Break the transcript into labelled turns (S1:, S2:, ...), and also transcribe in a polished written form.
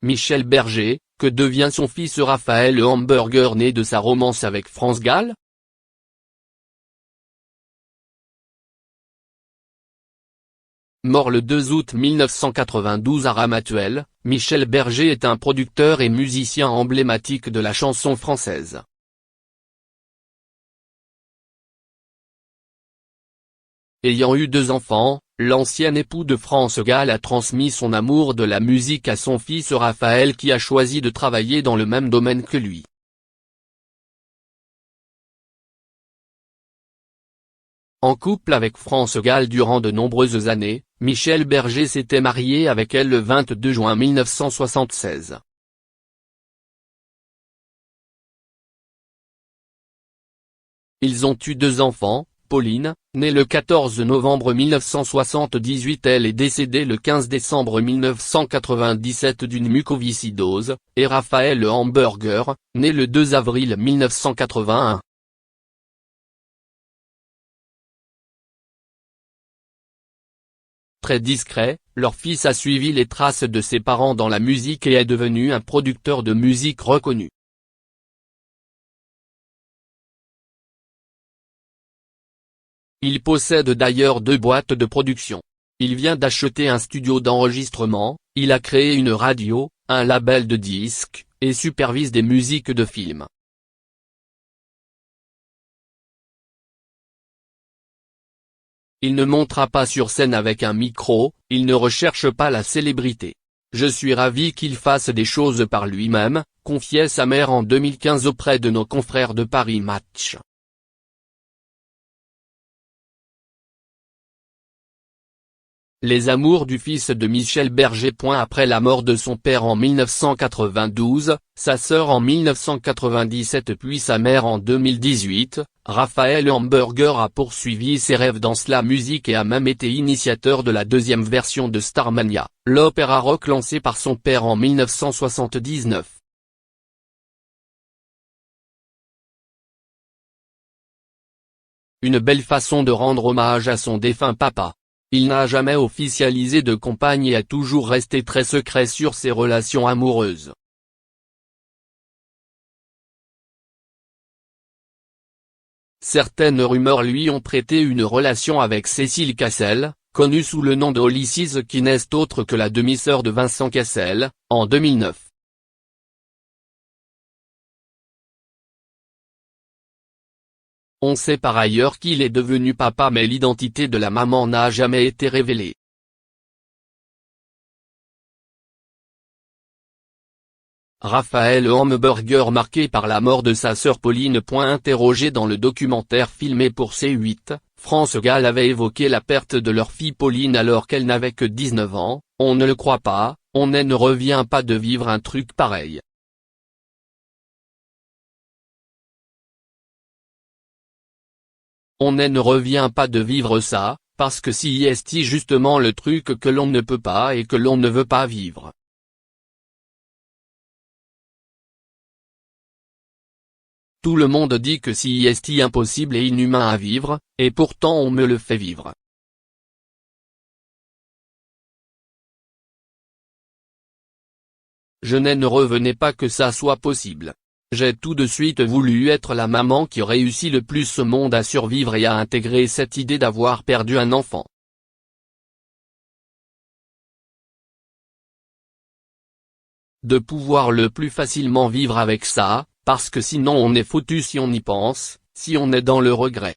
S1: Michel Berger, que devient son fils Raphaël Hamburger né de sa romance avec France Gall? Mort le 2 août 1992 à Ramatuelle, Michel Berger est un producteur et musicien emblématique de la chanson française. Ayant eu 2 enfants, l'ancien époux de France Gall a transmis son amour de la musique à son fils Raphaël qui a choisi de travailler dans le même domaine que lui. En couple avec France Gall durant de nombreuses années, Michel Berger s'était marié avec elle le 22 juin 1976. Ils ont eu 2 enfants, Pauline, née le 14 novembre 1978, elle est décédée le 15 décembre 1997 d'une mucoviscidose, et Raphaël Hamburger, né le 2 avril 1981. Très discret, leur fils a suivi les traces de ses parents dans la musique et est devenu un producteur de musique reconnu. Il possède d'ailleurs 2 boîtes de production. Il vient d'acheter un studio d'enregistrement, il a créé une radio, un label de disques, et supervise des musiques de films. Il ne montera pas sur scène avec un micro, il ne recherche pas la célébrité. Je suis ravi qu'il fasse des choses par lui-même, confiait sa mère en 2015 auprès de nos confrères de Paris Match. Les amours du fils de Michel Berger. Après la mort de son père en 1992, sa sœur en 1997 puis sa mère en 2018, Raphaël Hamburger a poursuivi ses rêves dans la musique et a même été initiateur de la 2e version de Starmania, l'opéra rock lancé par son père en 1979. Une belle façon de rendre hommage à son défunt papa. Il n'a jamais officialisé de compagne et a toujours resté très secret sur ses relations amoureuses. Certaines rumeurs lui ont prêté une relation avec Cécile Cassel, connue sous le nom de Holly Cease qui n'est autre que la demi-sœur de Vincent Cassel, en 2009. On sait par ailleurs qu'il est devenu papa mais l'identité de la maman n'a jamais été révélée. Raphaël Hamburger marqué par la mort de sa sœur Pauline. Interrogé dans le documentaire filmé pour C8, France Gall avait évoqué la perte de leur fille Pauline alors qu'elle n'avait que 19 ans, on ne le croit pas, on ne revient pas de vivre un truc pareil. On ne revient pas de vivre ça, parce que c'est justement le truc que l'on ne peut pas et que l'on ne veut pas vivre. Tout le monde dit que c'est impossible et inhumain à vivre, et pourtant on me le fait vivre. Je ne revenais pas que ça soit possible. J'ai tout de suite voulu être la maman qui réussit le plus au monde à survivre et à intégrer cette idée d'avoir perdu un enfant. De pouvoir le plus facilement vivre avec ça, parce que sinon on est foutu si on y pense, si on est dans le regret.